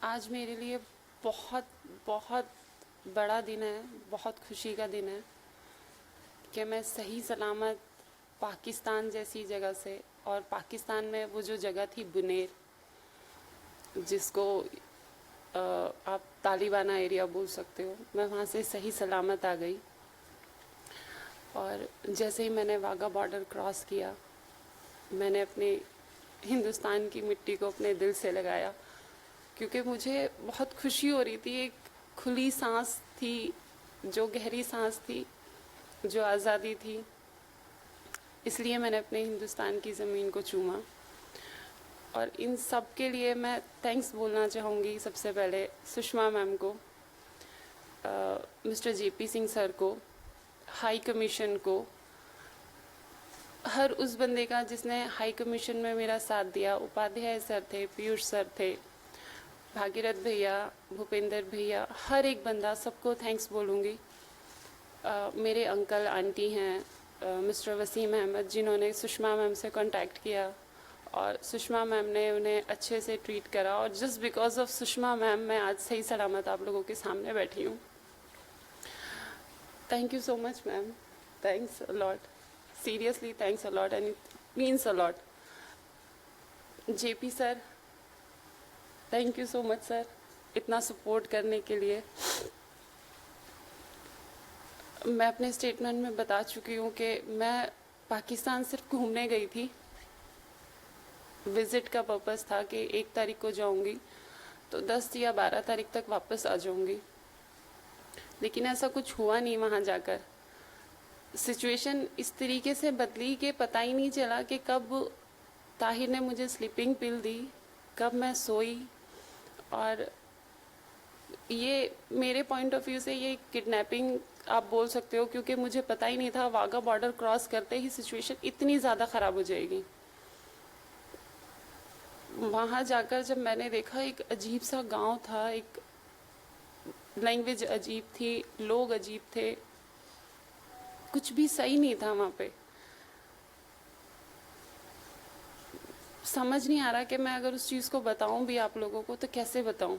आज मेरे लिए बहुत बहुत बड़ा दिन है, बहुत खुशी का दिन है कि मैं सही सलामत पाकिस्तान जैसी जगह से, और पाकिस्तान में वो जो जगह थी बुनेर, जिसको आप तालिबाना एरिया बोल सकते हो, मैं वहाँ से सही सलामत आ गई। और जैसे ही मैंने वाघा बॉर्डर क्रॉस किया, मैंने अपने हिंदुस्तान की मिट्टी को अपने दिल से लगाया, क्योंकि मुझे बहुत खुशी हो रही थी। एक खुली सांस थी, जो गहरी सांस थी, जो आज़ादी थी। इसलिए मैंने अपने हिंदुस्तान की ज़मीन को चूमा। और इन सब के लिए मैं थैंक्स बोलना चाहूँगी सबसे पहले सुषमा मैम को, मिस्टर जेपी सिंह सर को, हाई कमीशन को, हर उस बंदे का जिसने हाई कमीशन में मेरा साथ दिया। उपाध्याय सर थे, पीयूष सर थे, भागीरथ भैया, भूपेंद्र भैया, हर एक बंदा, सबको थैंक्स बोलूँगी। मेरे अंकल आंटी हैं, मिस्टर वसीम अहमद, जिन्होंने सुषमा मैम से कांटेक्ट किया और सुषमा मैम ने उन्हें अच्छे से ट्रीट करा, और just because of Sushma ma'am मैं आज सही सलामत आप लोगों के सामने बैठी हूँ। Thank you so much ma'am, thanks a lot, seriously thanks a lot and it means a lot. JP sir, thank you so much sir, इतना सपोर्ट करने के लिए। मैं अपने स्टेटमेंट में बता चुकी हूँ कि मैं पाकिस्तान सिर्फ घूमने गई थी। विज़िट का पर्पस था कि 1 तारीख को जाऊँगी तो 10 या 12 तारीख तक वापस आ जाऊँगी, लेकिन ऐसा कुछ हुआ नहीं। वहाँ जाकर सिचुएशन इस तरीके से बदली कि पता ही नहीं चला कि कब ताहिर ने मुझे स्लीपिंग पिल दी, कब मैं सोई। और ये मेरे पॉइंट ऑफ व्यू से ये किडनैपिंग आप बोल सकते हो, क्योंकि मुझे पता ही नहीं था वाघा बॉर्डर क्रॉस करते ही सिचुएशन इतनी ज़्यादा ख़राब हो जाएगी। वहाँ जाकर जब मैंने देखा, एक अजीब सा गांव था, एक लैंग्वेज अजीब थी, लोग अजीब थे, कुछ भी सही नहीं था वहाँ पे। समझ नहीं आ रहा कि मैं अगर उस चीज़ को बताऊं भी आप लोगों को तो कैसे बताऊं।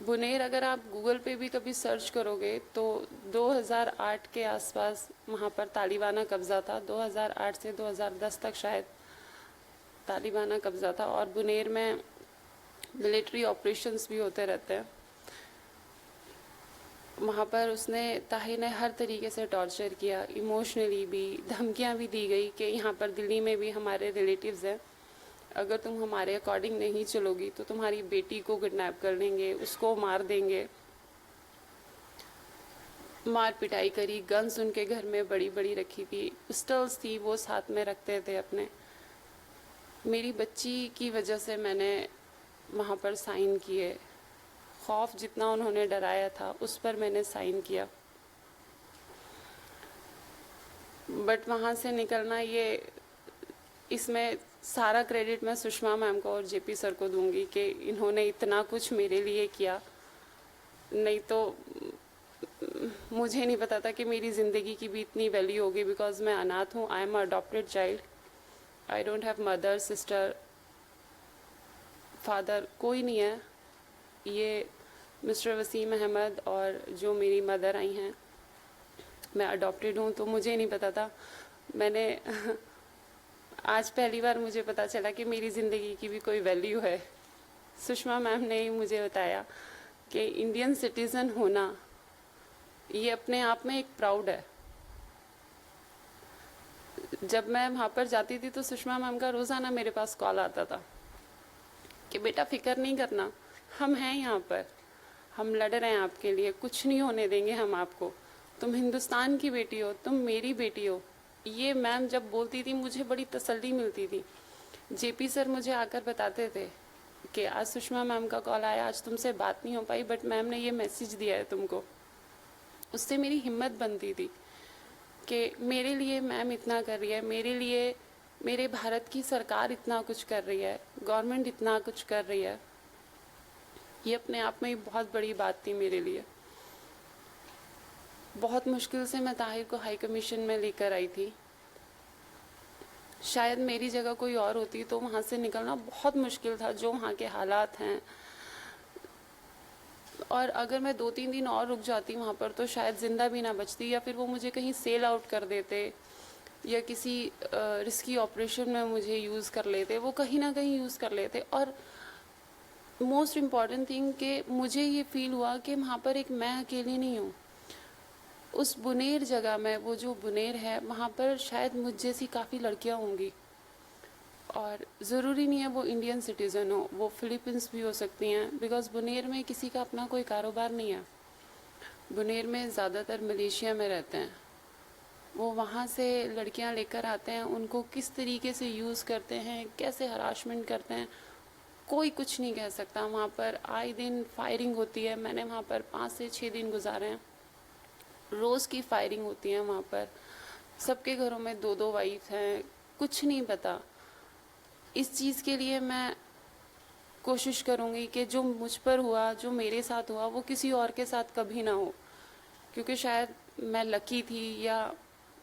बुनेर अगर आप गूगल पे भी कभी सर्च करोगे तो 2008 के आसपास वहाँ पर तालिबाना कब्ज़ा था। 2008 से 2010 तक शायद तालिबाना कब्ज़ा था, और बुनेर में मिलिट्री ऑपरेशंस भी होते रहते हैं। वहाँ पर ताहिर ने हर तरीके से टॉर्चर किया, इमोशनली भी, धमकियाँ भी दी गई कि यहाँ पर दिल्ली में भी हमारे रिलेटिव्स हैं, अगर तुम हमारे अकॉर्डिंग नहीं चलोगी तो तुम्हारी बेटी को किडनैप कर लेंगे, उसको मार देंगे। मार पिटाई करी, गन्स उनके घर में बड़ी बड़ी रखी थी, पिस्टल्स थी, वो साथ में रखते थे अपने। मेरी बच्ची की वजह से मैंने वहाँ पर साइन किए। खौफ जितना उन्होंने डराया था उस पर मैंने साइन किया। बट वहाँ से निकलना, ये इसमें सारा क्रेडिट मैं सुषमा मैम को और जेपी सर को दूंगी कि इन्होंने इतना कुछ मेरे लिए किया। नहीं तो मुझे नहीं पता था कि मेरी ज़िंदगी की भी इतनी वैल्यू होगी, बिकॉज मैं अनाथ हूँ। I am adopted child, I don't have mother, sister, father, कोई नहीं है। ये मिस्टर वसीम अहमद और जो मेरी मदर आई हैं, मैं अडॉप्टेड हूँ। तो मुझे नहीं पता था, मैंने आज पहली बार मुझे पता चला कि मेरी ज़िंदगी की भी कोई वैल्यू है। सुषमा मैम ने ही मुझे बताया कि इंडियन सिटीज़न होना ये अपने आप में एक प्राउड है। जब मैं वहाँ पर जाती थी तो सुषमा मैम का रोज़ाना मेरे पास कॉल आता था कि बेटा फ़िक्र नहीं करना, हम हैं यहाँ पर, हम लड़ रहे हैं आपके लिए, कुछ नहीं होने देंगे हम आपको, तुम हिंदुस्तान की बेटी हो, तुम मेरी बेटी हो। ये मैम जब बोलती थी मुझे बड़ी तसल्ली मिलती थी। जेपी सर मुझे आकर बताते थे कि आज सुषमा मैम का कॉल आया, आज तुमसे बात नहीं हो पाई, बट मैम ने ये मैसेज दिया है तुमको। उससे मेरी हिम्मत बनती थी कि मेरे लिए मैम इतना कर रही है, मेरे लिए मेरे भारत की सरकार इतना कुछ कर रही है, गवर्नमेंट इतना कुछ कर रही है। ये अपने आप में ही बहुत बड़ी बात थी मेरे लिए। बहुत मुश्किल से मैं ताहिर को हाई कमीशन में लेकर आई थी। शायद मेरी जगह कोई और होती तो वहाँ से निकलना बहुत मुश्किल था। जो वहाँ के हालात हैं, और अगर मैं 2-3 दिन और रुक जाती वहाँ पर तो शायद ज़िंदा भी ना बचती, या फिर वो मुझे कहीं सेल आउट कर देते या किसी रिस्की ऑपरेशन में मुझे यूज़ कर लेते, वो कहीं ना कहीं यूज़ कर लेते। और मोस्ट इम्पॉर्टेंट थिंग कि मुझे ये फील हुआ कि वहाँ पर एक मैं अकेली नहीं हूँ। उस बुनेर जगह में, वो जो बुनेर है वहाँ पर शायद मुझ जैसी काफ़ी लड़कियाँ होंगी, और ज़रूरी नहीं है वो इंडियन सिटीज़न हो, वो फिलीपींस भी हो सकती हैं, बिकॉज़ बुनेर में किसी का अपना कोई कारोबार नहीं है। बुनेर में ज़्यादातर मलेशिया में रहते हैं, वो वहाँ से लड़कियाँ लेकर आते हैं, उनको किस तरीके से यूज़ करते हैं, कैसे हरासमेंट करते हैं, कोई कुछ नहीं कह सकता। वहाँ पर आए दिन फायरिंग होती है, मैंने वहाँ पर 5 से 6 दिन गुजारे हैं, रोज़ की फायरिंग होती है वहाँ पर। सबके घरों में 2-2 वाइफ हैं, कुछ नहीं पता। इस चीज़ के लिए मैं कोशिश करूँगी कि जो मुझ पर हुआ, जो मेरे साथ हुआ, वो किसी और के साथ कभी ना हो, क्योंकि शायद मैं लकी थी, या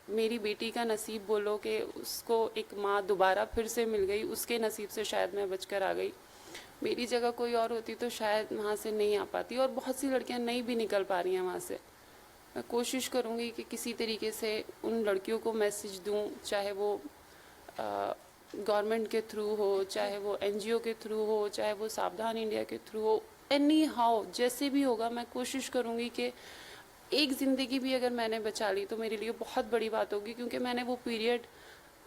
मेरी बेटी का नसीब बोलो कि उसको एक माँ दोबारा फिर से मिल गई, उसके नसीब से शायद मैं बचकर आ गई। मेरी जगह कोई और होती तो शायद वहाँ से नहीं आ पाती, और बहुत सी लड़कियाँ नहीं भी निकल पा रही हैं वहाँ से। मैं कोशिश करूँगी कि किसी तरीके से उन लड़कियों को मैसेज दूँ, चाहे वो गवर्नमेंट के थ्रू हो, चाहे वो एनजीओ के थ्रू हो, चाहे वो सावधान इंडिया के थ्रू हो, एनी हाउ जैसे भी होगा मैं कोशिश करूँगी कि एक ज़िंदगी भी अगर मैंने बचा ली तो मेरे लिए बहुत बड़ी बात होगी, क्योंकि मैंने वो पीरियड,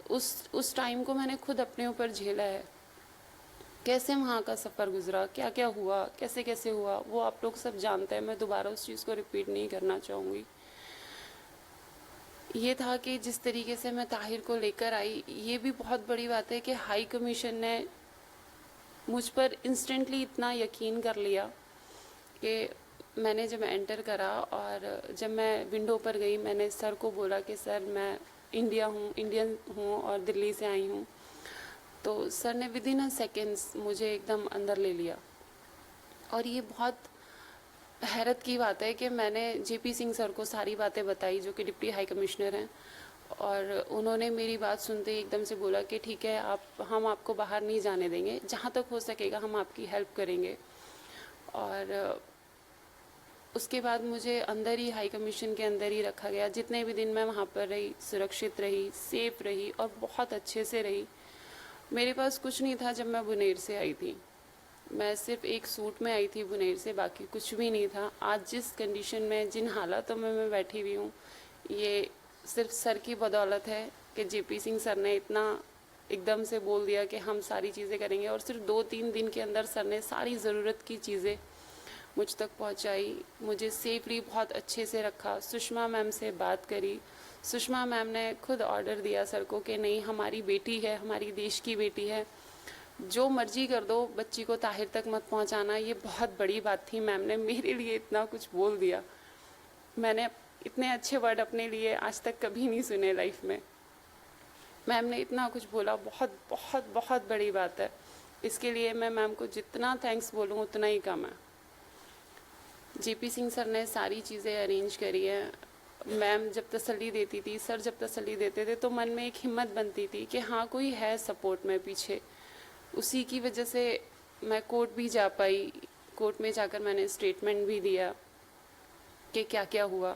उस टाइम को मैंने खुद अपने ऊपर झेला है। कैसे वहाँ का सफ़र गुजरा, क्या क्या हुआ, कैसे कैसे हुआ, वो आप लोग सब जानते हैं, मैं दोबारा उस चीज़ को रिपीट नहीं करना चाहूँगी। ये था कि जिस तरीके से मैं ताहिर को लेकर आई, ये भी बहुत बड़ी बात है कि हाई कमीशन ने मुझ पर इंस्टेंटली इतना यकीन कर लिया कि मैंने जब एंटर करा और जब मैं विंडो पर गई, मैंने सर को बोला कि सर मैं इंडियन हूँ और दिल्ली से आई हूँ। तो सर ने विद इन अ सेकेंड्स मुझे एकदम अंदर ले लिया। और ये बहुत हैरत की बात है कि मैंने जेपी सिंह सर को सारी बातें बताई, जो कि डिप्टी हाई कमिश्नर हैं, और उन्होंने मेरी बात सुनते ही एकदम से बोला कि ठीक है, हम आपको बाहर नहीं जाने देंगे, जहाँ तक हो सकेगा हम आपकी हेल्प करेंगे। और उसके बाद मुझे अंदर ही, हाई कमीशन के अंदर ही रखा गया। जितने भी दिन मैं वहाँ पर रही, सुरक्षित रही, सेफ रही और बहुत अच्छे से रही। मेरे पास कुछ नहीं था जब मैं बुनेर से आई थी, मैं सिर्फ एक सूट में आई थी बुनेर से, बाकी कुछ भी नहीं था। आज जिस कंडीशन में, जिन हालातों में मैं बैठी हुई हूँ, ये सिर्फ सर की बदौलत है कि जेपी सिंह सर ने इतना एकदम से बोल दिया कि हम सारी चीज़ें करेंगे, और सिर्फ 2-3 दिन के अंदर सर ने सारी ज़रूरत की चीज़ें मुझ तक पहुंचाई, मुझे सेफली बहुत अच्छे से रखा। सुषमा मैम से बात करी, सुषमा मैम ने खुद ऑर्डर दिया सर को कि नहीं, हमारी बेटी है, हमारी देश की बेटी है, जो मर्जी कर दो, बच्ची को ताहिर तक मत पहुंचाना। ये बहुत बड़ी बात थी, मैम ने मेरे लिए इतना कुछ बोल दिया। मैंने इतने अच्छे वर्ड अपने लिए आज तक कभी नहीं सुने लाइफ में। मैम ने इतना कुछ बोला, बहुत बहुत बहुत बड़ी बात है। इसके लिए मैं मैम को जितना थैंक्स बोलूँ उतना ही कम है। जेपी सिंह सर ने सारी चीज़ें अरेंज करी हैं। मैम जब तसल्ली देती थी, सर जब तसल्ली देते थे, तो मन में एक हिम्मत बनती थी कि हाँ, कोई है सपोर्ट में पीछे। उसी की वजह से मैं कोर्ट भी जा पाई। कोर्ट में जाकर मैंने स्टेटमेंट भी दिया कि क्या क्या हुआ।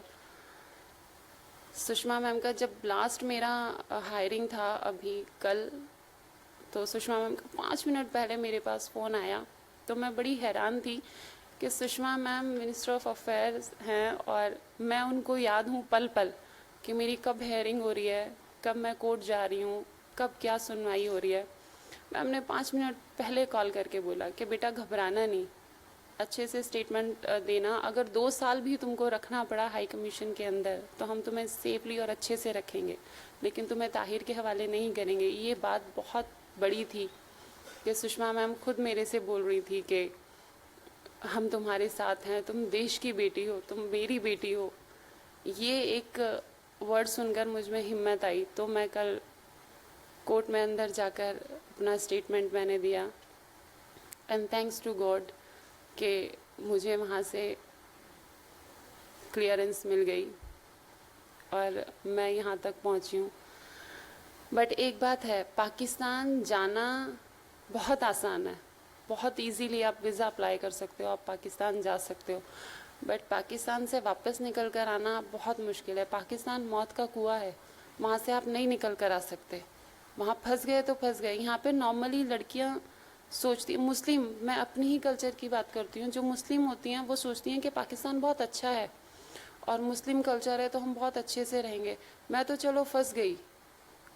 सुषमा मैम का जब लास्ट मेरा हायरिंग था अभी कल, तो सुषमा मैम का 5 मिनट पहले मेरे पास फ़ोन आया, तो मैं बड़ी हैरान थी कि Sushma ma'am minister of affairs हैं, और मैं उनको याद हूँ पल पल कि मेरी कब हेयरिंग हो रही है, कब मैं कोर्ट जा रही हूँ, कब क्या सुनवाई हो रही है। मैम ने 5 मिनट पहले कॉल करके बोला कि बेटा घबराना नहीं, अच्छे से स्टेटमेंट देना, अगर 2 साल भी तुमको रखना पड़ा हाई कमीशन के अंदर तो हम तुम्हें सेफली और अच्छे से रखेंगे, लेकिन तुम्हें ताहिर के हवाले नहीं करेंगे। ये बात बहुत बड़ी थी कि सुषमा मैम खुद मेरे से बोल रही थी कि हम तुम्हारे साथ हैं, तुम देश की बेटी हो, तुम मेरी बेटी हो। ये एक वर्ड सुनकर मुझ में हिम्मत आई, तो मैं कल कोर्ट में अंदर जाकर अपना स्टेटमेंट मैंने दिया। एंड थैंक्स टू गॉड कि मुझे वहाँ से क्लियरेंस मिल गई और मैं यहाँ तक पहुँची हूँ। बट एक बात है, पाकिस्तान जाना बहुत आसान है, बहुत इजीली आप वीज़ा अप्लाई कर सकते हो, आप पाकिस्तान जा सकते हो। बट पाकिस्तान से वापस निकल कर आना बहुत मुश्किल है। पाकिस्तान मौत का कुआं है, वहाँ से आप नहीं निकल कर आ सकते। वहाँ फंस गए तो फंस गए। यहाँ पे नॉर्मली लड़कियाँ सोचती, मुस्लिम, मैं अपनी ही कल्चर की बात करती हूँ, जो मुस्लिम होती हैं वो सोचती हैं कि पाकिस्तान बहुत अच्छा है और मुस्लिम कल्चर है तो हम बहुत अच्छे से रहेंगे। मैं तो चलो फंस गई,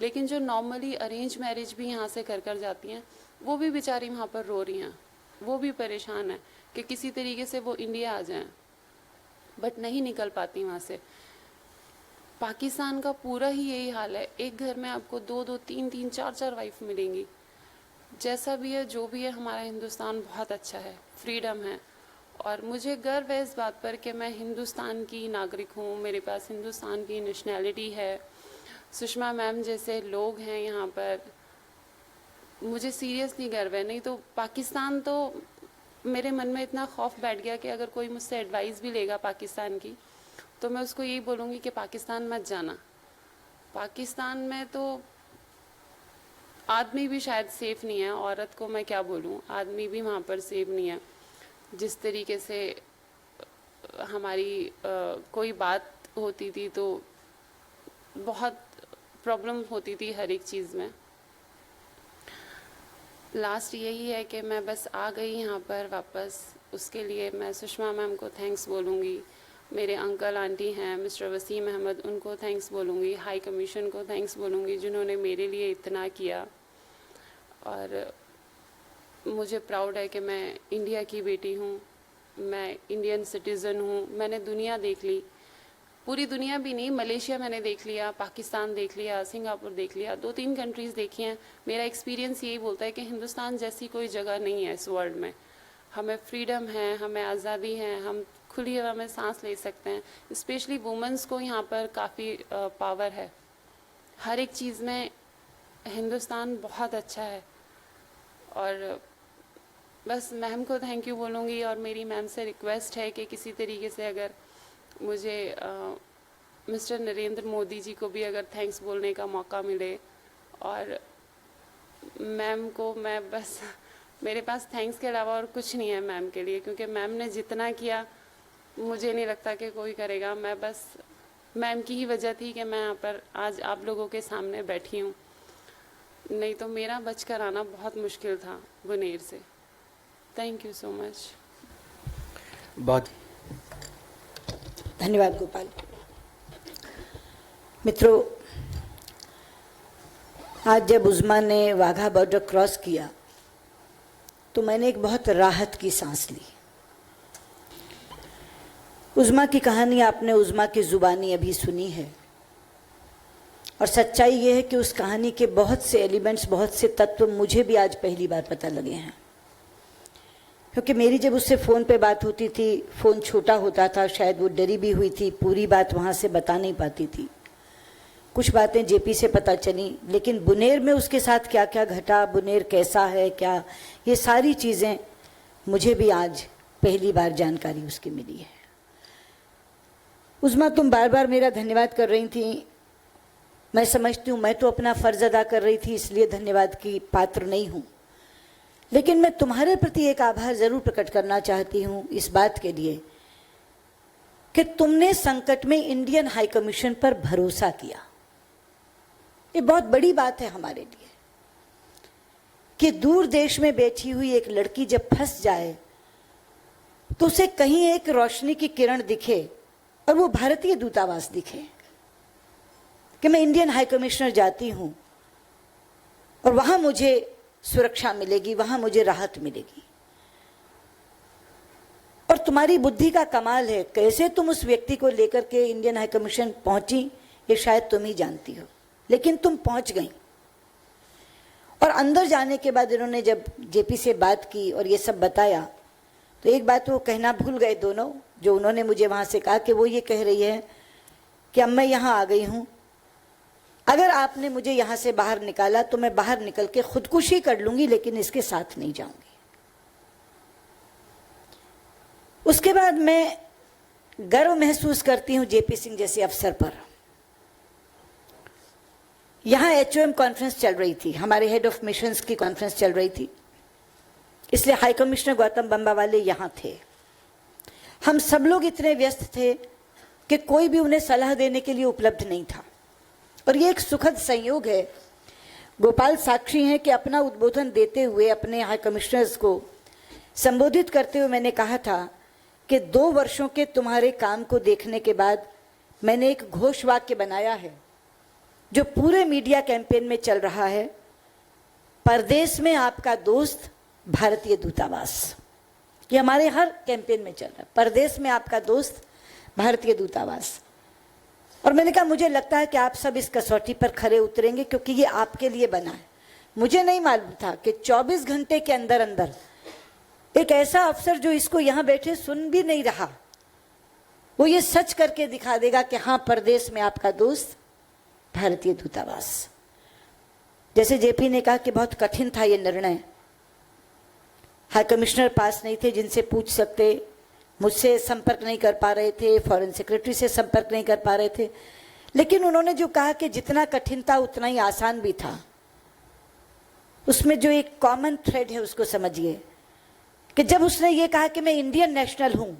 लेकिन जो नॉर्मली अरेंज मैरिज भी यहाँ से कर जाती हैं, वो भी बेचारी वहाँ पर रो रही हैं, वो भी परेशान है कि किसी तरीके से वो इंडिया आ जाएं, बट नहीं निकल पाती वहाँ से। पाकिस्तान का पूरा ही यही हाल है। एक घर में आपको 2-2, 3-3, 4-4 वाइफ मिलेंगी। जैसा भी है, जो भी है, हमारा हिंदुस्तान बहुत अच्छा है, फ्रीडम है। और मुझे गर्व है इस बात पर कि मैं हिंदुस्तान की नागरिक हूँ, मेरे पास हिंदुस्तान की नेशनैलिटी है। सुषमा मैम जैसे लोग हैं यहाँ पर, मुझे सीरियसली गर्व है। नहीं तो पाकिस्तान तो मेरे मन में इतना खौफ बैठ गया कि अगर कोई मुझसे एडवाइस भी लेगा पाकिस्तान की, तो मैं उसको यही बोलूँगी कि पाकिस्तान मत जाना। पाकिस्तान में तो आदमी भी शायद सेफ़ नहीं है, औरत को मैं क्या बोलूँ, आदमी भी वहाँ पर सेफ नहीं है। जिस तरीके से हमारी कोई बात होती थी तो बहुत प्रॉब्लम होती थी हर एक चीज़ में। लास्ट यही है कि मैं बस आ गई यहाँ पर वापस, उसके लिए मैं सुषमा मैम को थैंक्स बोलूँगी, मेरे अंकल आंटी हैं मिस्टर वसीम अहमद, उनको थैंक्स बोलूँगी, हाई कमीशन को थैंक्स बोलूँगी जिन्होंने मेरे लिए इतना किया। और मुझे प्राउड है कि मैं इंडिया की बेटी हूँ, मैं इंडियन सिटीज़न हूँ। मैंने दुनिया देख ली, पूरी दुनिया भी नहीं, मलेशिया मैंने देख लिया, पाकिस्तान देख लिया, सिंगापुर देख लिया, 2-3 कंट्रीज़ देखी हैं। मेरा एक्सपीरियंस यही बोलता है कि हिंदुस्तान जैसी कोई जगह नहीं है इस वर्ल्ड में। हमें फ्रीडम है, हमें आज़ादी है, हम खुली हवा में सांस ले सकते हैं। स्पेशली वुमेंस को यहाँ पर काफ़ी पावर है, हर एक चीज़ में हिंदुस्तान बहुत अच्छा है। और बस मैम को थैंक यू बोलूँगी, और मेरी मैम से रिक्वेस्ट है कि किसी तरीके से अगर मुझे मिस्टर नरेंद्र मोदी जी को भी अगर थैंक्स बोलने का मौका मिले, और मैम को मैं बस, मेरे पास थैंक्स के अलावा और कुछ नहीं है मैम के लिए, क्योंकि मैम ने जितना किया मुझे नहीं लगता कि कोई करेगा। मैं बस मैम की ही वजह थी कि मैं यहाँ पर आज आप लोगों के सामने बैठी हूँ, नहीं तो मेरा बच कर आना बहुत मुश्किल था बुनेर से। Thank you so much. बहुत धन्यवाद गोपाल। मित्रों, आज जब उज़्मा ने वाघा बॉर्डर क्रॉस किया तो मैंने एक बहुत राहत की सांस ली। उज़्मा की कहानी आपने उज़्मा की ज़ुबानी अभी सुनी है, और सच्चाई ये है कि उस कहानी के बहुत से एलिमेंट्स, बहुत से तत्व मुझे भी आज पहली बार पता लगे हैं। क्योंकि मेरी जब उससे फ़ोन पे बात होती थी, फ़ोन छोटा होता था, शायद वो डरी भी हुई थी, पूरी बात वहाँ से बता नहीं पाती थी। कुछ बातें जेपी से पता चली, लेकिन बुनेर में उसके साथ क्या क्या घटा, बुनेर कैसा है, क्या, ये सारी चीज़ें मुझे भी आज पहली बार जानकारी उसकी मिली है। उज़्मा, तुम बार बार मेरा धन्यवाद कर रही थी। मैं समझती हूँ मैं तो अपना फ़र्ज़ अदा कर रही थी, इसलिए धन्यवाद की पात्र नहीं हूँ, लेकिन मैं तुम्हारे प्रति एक आभार ज़रूर प्रकट करना चाहती हूँ इस बात के लिए कि तुमने संकट में इंडियन हाई कमीशन पर भरोसा किया। ये बहुत बड़ी बात है हमारे लिए कि दूर देश में बैठी हुई एक लड़की जब फंस जाए तो उसे कहीं एक रोशनी की किरण दिखे, और वो भारतीय दूतावास दिखे कि मैं इंडियन हाई कमिश्नर जाती हूँ और वहाँ मुझे सुरक्षा मिलेगी, वहाँ मुझे राहत मिलेगी। और तुम्हारी बुद्धि का कमाल है, कैसे तुम उस व्यक्ति को लेकर के इंडियन हाई कमीशन पहुंची ये शायद तुम ही जानती हो, लेकिन तुम पहुंच गई। और अंदर जाने के बाद इन्होंने जब जेपी से बात की और ये सब बताया, तो एक बात वो कहना भूल गए दोनों, जो उन्होंने मुझे वहाँ से कहा कि वो ये कह रही है कि अब मैं यहाँ आ गई हूँ, अगर आपने मुझे यहाँ से बाहर निकाला तो मैं बाहर निकल के खुदकुशी कर लूँगी, लेकिन इसके साथ नहीं जाऊँगी। उसके बाद मैं गर्व महसूस करती हूँ जेपी सिंह जैसे अफसर पर। यहाँ HOM कॉन्फ्रेंस चल रही थी, हमारे हेड ऑफ मिशंस की कॉन्फ्रेंस चल रही थी। इसलिए हाई कमिश्नर गौतम बंबावाले यहाँ थे। हम सब लोग इतने व्यस्त थे कि कोई भी उन्हें सलाह देने के लिए उपलब्ध नहीं था। और ये एक सुखद संयोग है। गोपाल साक्षी हैं कि अपना उद्बोधन देते हुए अपने हाई कमिश्नर्स को संबोधित करते हुए मैंने कहा था कि 2 वर्षों के तुम्हारे काम को देखने के बाद मैंने एक घोष वाक्य बनाया है जो पूरे मीडिया कैंपेन में चल रहा है। परदेश में आपका दोस्त, भारतीय दूतावास। ये हमारे हर कैंपेन में चल रहा है, परदेश में आपका दोस्त, भारतीय दूतावास। और मैंने कहा मुझे लगता है कि आप सब इस कसौटी पर खरे उतरेंगे क्योंकि ये आपके लिए बना है। मुझे नहीं मालूम था कि 24 घंटे के अंदर अंदर एक ऐसा अफसर जो इसको यहाँ बैठे सुन भी नहीं रहा, वो ये सच करके दिखा देगा कि हाँ, परदेश में आपका दोस्त, भारतीय दूतावास। जैसे जेपी ने कहा कि बहुत कठिन था ये निर्णय। हाई कमिश्नर पास नहीं थे जिनसे पूछ सकते, मुझसे संपर्क नहीं कर पा रहे थे, फॉरेन सेक्रेटरी से संपर्क नहीं कर पा रहे थे, लेकिन उन्होंने जो कहा कि जितना कठिन था उतना ही आसान भी था। उसमें जो एक कॉमन थ्रेड है उसको समझिए कि जब उसने ये कहा कि मैं इंडियन नेशनल हूं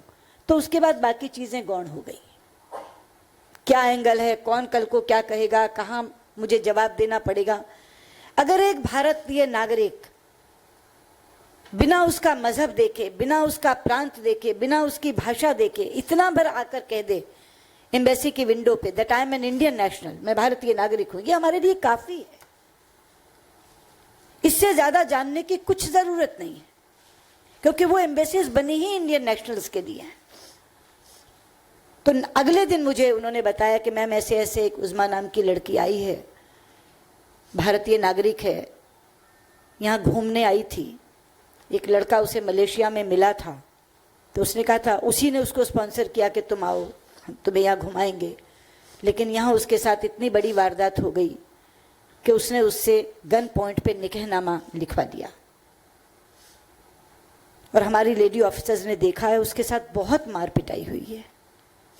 तो उसके बाद बाकी चीजें गौण हो गई। क्या एंगल है, कौन कल को क्या कहेगा, कहां मुझे जवाब देना पड़ेगा। अगर एक भारतीय नागरिक बिना उसका मजहब देखे, बिना उसका प्रांत देखे, बिना उसकी भाषा देखे इतना भर आकर कह दे एम्बेसी की विंडो पे that I am an Indian national, मैं भारतीय नागरिक हूं, ये हमारे लिए काफी है। इससे ज्यादा जानने की कुछ जरूरत नहीं है क्योंकि वो एम्बेसीज बनी ही इंडियन नेशनल्स के लिए हैं। तो अगले दिन मुझे उन्होंने बताया कि मैम ऐसे ऐसे एक उज़्मा नाम की लड़की आई है, भारतीय नागरिक है, यहाँ घूमने आई थी, एक लड़का उसे मलेशिया में मिला था तो उसने कहा था, उसी ने उसको स्पॉन्सर किया कि तुम आओ, हम तुम्हें यहाँ घुमाएंगे। लेकिन यहाँ उसके साथ इतनी बड़ी वारदात हो गई कि उसने उससे गन पॉइंट पे निकाहनामा लिखवा दिया। और हमारी लेडी ऑफिसर्स ने देखा है, उसके साथ बहुत मार पिटाई हुई है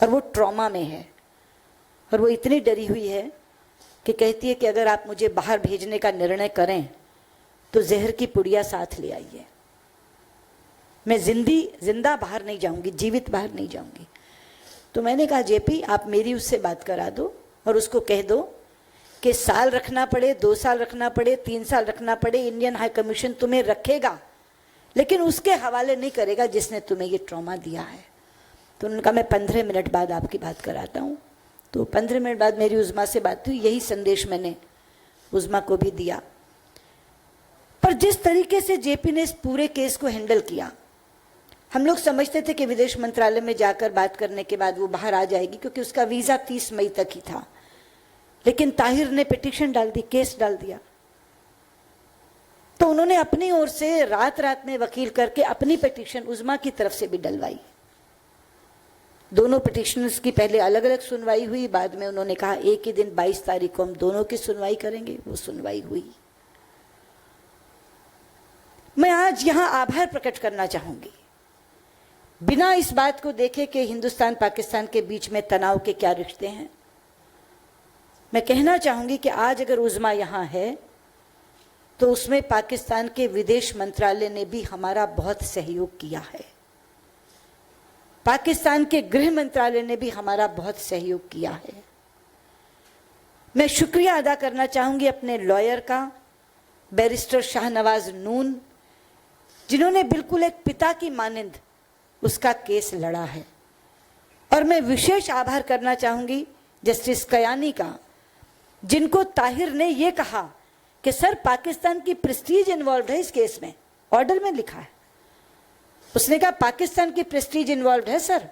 और वो ट्रॉमा में है और वो इतनी डरी हुई है कि कहती है कि अगर आप मुझे बाहर भेजने का निर्णय करें तो जहर की पुड़िया साथ ले आइए, मैं जिंदा बाहर नहीं जाऊंगी, जीवित बाहर नहीं जाऊंगी। तो मैंने कहा जेपी आप मेरी उससे बात करा दो और उसको कह दो कि साल रखना पड़े, 2 साल रखना पड़े, 3 साल रखना पड़े, इंडियन हाई कमीशन तुम्हें रखेगा लेकिन उसके हवाले नहीं करेगा जिसने तुम्हें ये ट्रॉमा दिया है। तो उन्होंने कहा मैं 15 मिनट बाद आपकी बात कराता हूँ। तो 15 मिनट बाद मेरी उज़्मा से बात हुई, यही संदेश मैंने उज़्मा को भी दिया। पर जिस तरीके से जेपी ने इस पूरे केस को हैंडल किया, हम लोग समझते थे कि विदेश मंत्रालय में जाकर बात करने के बाद वो बाहर आ जाएगी क्योंकि उसका वीज़ा 30 मई तक ही था। लेकिन ताहिर ने पिटीशन डाल दी, केस डाल दिया। तो उन्होंने अपनी ओर से रात रात में वकील करके अपनी पिटीशन उज़्मा की तरफ से भी डलवाई। दोनों पिटीशनर्स की पहले अलग अलग सुनवाई हुई, बाद में उन्होंने कहा एक ही दिन 22 तारीख को हम दोनों की सुनवाई करेंगे। वो सुनवाई हुई। मैं आज यहां आभार प्रकट करना चाहूंगी, बिना इस बात को देखे कि हिंदुस्तान पाकिस्तान के बीच में तनाव के क्या रिश्ते हैं। मैं कहना चाहूंगी कि आज अगर उज़्मा यहां है तो उसमें पाकिस्तान के विदेश मंत्रालय ने भी हमारा बहुत सहयोग किया है, पाकिस्तान के गृह मंत्रालय ने भी हमारा बहुत सहयोग किया है। मैं शुक्रिया अदा करना चाहूंगी अपने लॉयर का, बैरिस्टर शाहनवाज नून, जिन्होंने बिल्कुल एक पिता की मानिंद उसका केस लड़ा है। और मैं विशेष आभार करना चाहूंगी जस्टिस कयानी का, जिनको ताहिर ने यह कहा कि सर पाकिस्तान की प्रेस्टीज इन्वॉल्व है इस केस में, ऑर्डर में लिखा है। उसने कहा पाकिस्तान की प्रेस्टीज इन्वॉल्व है सर,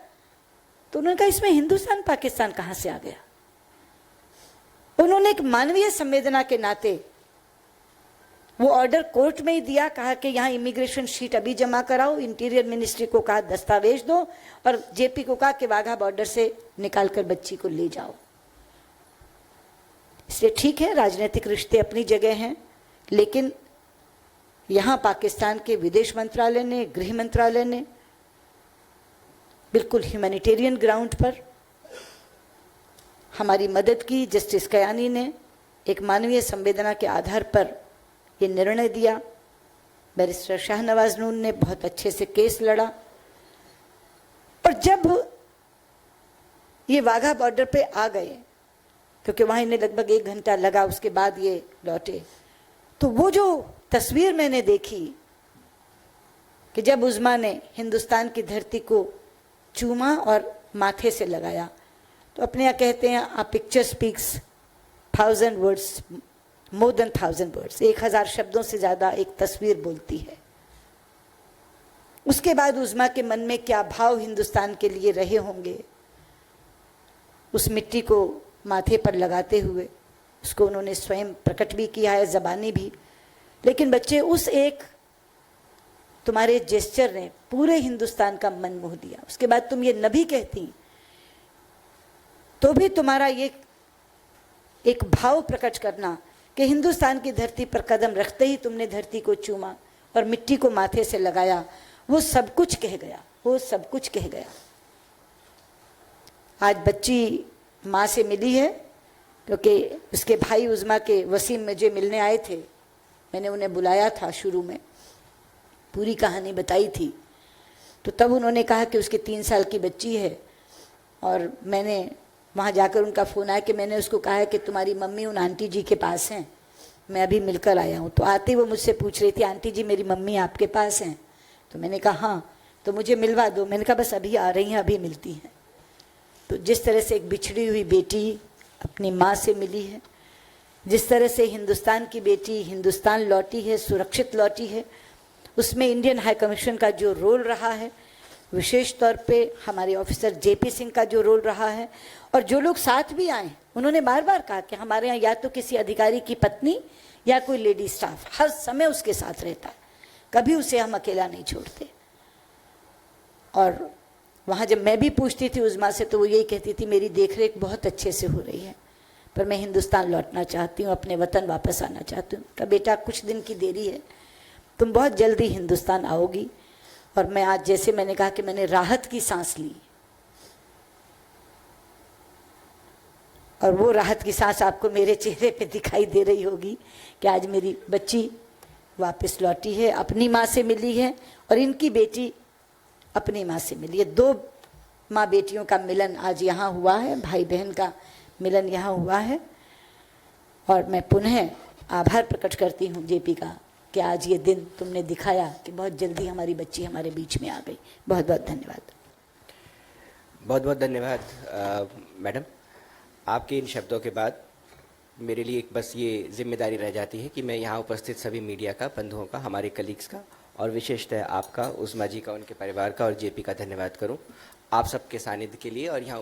तो उन्होंने कहा इसमें हिंदुस्तान पाकिस्तान कहां से आ गया। उन्होंने एक मानवीय संवेदना के नाते वो ऑर्डर कोर्ट में ही दिया, कहा कि यहां इमिग्रेशन शीट अभी जमा कराओ, इंटीरियर मिनिस्ट्री को कहा दस्तावेज दो और जेपी को कहा कि वाघा बॉर्डर से निकालकर बच्ची को ले जाओ। इसलिए ठीक है, राजनीतिक रिश्ते अपनी जगह हैं, लेकिन यहां पाकिस्तान के विदेश मंत्रालय ने, गृह मंत्रालय ने बिल्कुल ह्यूमैनिटेरियन ग्राउंड पर हमारी मदद की। जस्टिस कयानी ने एक मानवीय संवेदना के आधार पर ये निर्णय दिया। बैरिस्टर शाहनवाज नून ने बहुत अच्छे से केस लड़ा। और जब ये वाघा बॉर्डर पे आ गए, क्योंकि वहां इन्हें लगभग 1 घंटा लगा, उसके बाद ये लौटे, तो वो जो तस्वीर मैंने देखी कि जब उज़्मा ने हिंदुस्तान की धरती को चूमा और माथे से लगाया, तो अपने यहाँ कहते हैं a picture speaks 1000 words, more than 1000 words, 1000 शब्दों से ज्यादा एक तस्वीर बोलती है। उसके बाद उज़्मा के मन में क्या भाव हिंदुस्तान के लिए रहे होंगे, उस मिट्टी को माथे पर लगाते हुए उसको उन्होंने स्वयं प्रकट भी किया है, ज़बानी भी। लेकिन बच्चे, उस एक तुम्हारे जेस्चर ने पूरे हिंदुस्तान का मन मोह दिया। उसके बाद तुम ये नबी कहती तो भी तुम्हारा ये एक भाव प्रकट करना कि हिंदुस्तान की धरती पर कदम रखते ही तुमने धरती को चूमा और मिट्टी को माथे से लगाया, वो सब कुछ कह गया, वो सब कुछ कह गया। आज बच्ची माँ से मिली है, क्योंकि उसके भाई उज़्मा के वसीम मुझे मिलने आए थे, मैंने उन्हें बुलाया था, शुरू में पूरी कहानी बताई थी। तो तब उन्होंने कहा कि उसके 3 साल की बच्ची है, और मैंने वहाँ जाकर उनका फ़ोन आया कि मैंने उसको कहा है कि तुम्हारी मम्मी उन आंटी जी के पास हैं, मैं अभी मिलकर आया हूँ। तो आते वो मुझसे पूछ रही थी, आंटी जी मेरी मम्मी आपके पास हैं? तो मैंने कहा हाँ, तो मुझे मिलवा दो। मैंने कहा बस अभी आ रही हैं, अभी मिलती हैं। तो जिस तरह से एक बिछड़ी हुई बेटी अपनी माँ से मिली है, जिस तरह से हिंदुस्तान की बेटी हिंदुस्तान लौटी है, सुरक्षित लौटी है, उसमें इंडियन हाई कमीशन का जो रोल रहा है, विशेष तौर पे हमारे ऑफिसर जेपी सिंह का जो रोल रहा है, और जो लोग साथ भी आए, उन्होंने बार बार कहा कि हमारे यहाँ या तो किसी अधिकारी की पत्नी या कोई लेडी स्टाफ हर समय उसके साथ रहता है, कभी उसे हम अकेला नहीं छोड़ते। और वहाँ जब मैं भी पूछती थी उज़्मा से, तो वो यही कहती थी मेरी देखरेख बहुत अच्छे से हो रही है, पर मैं हिंदुस्तान लौटना चाहती हूँ, अपने वतन वापस आना चाहती हूँ। तो बेटा कुछ दिन की देरी है, तुम बहुत जल्दी हिंदुस्तान आओगी। और मैं आज, जैसे मैंने कहा कि मैंने राहत की सांस ली, और वो राहत की सांस आपको मेरे चेहरे पे दिखाई दे रही होगी कि आज मेरी बच्ची वापस लौटी है, अपनी माँ से मिली है, और इनकी बेटी अपनी माँ से मिली है। 2 माँ बेटियों का मिलन आज यहाँ हुआ है, भाई बहन का मिलन यहाँ हुआ है। और मैं पुनः आभार प्रकट करती हूँ जेपी का कि आज ये दिन तुमने दिखाया कि बहुत जल्दी हमारी बच्ची हमारे बीच में आ गई। बहुत बहुत धन्यवाद। बहुत बहुत धन्यवाद मैडम। आपके इन शब्दों के बाद मेरे लिए एक बस ये जिम्मेदारी रह जाती है कि मैं यहाँ उपस्थित सभी मीडिया का, बंधुओं का, हमारे कलीग्स का और विशेषतः आपका, उज़्मा जी का, उनके परिवार का और जेपी का धन्यवाद करूँ आप सबके सानिध्य के लिए और यहाँ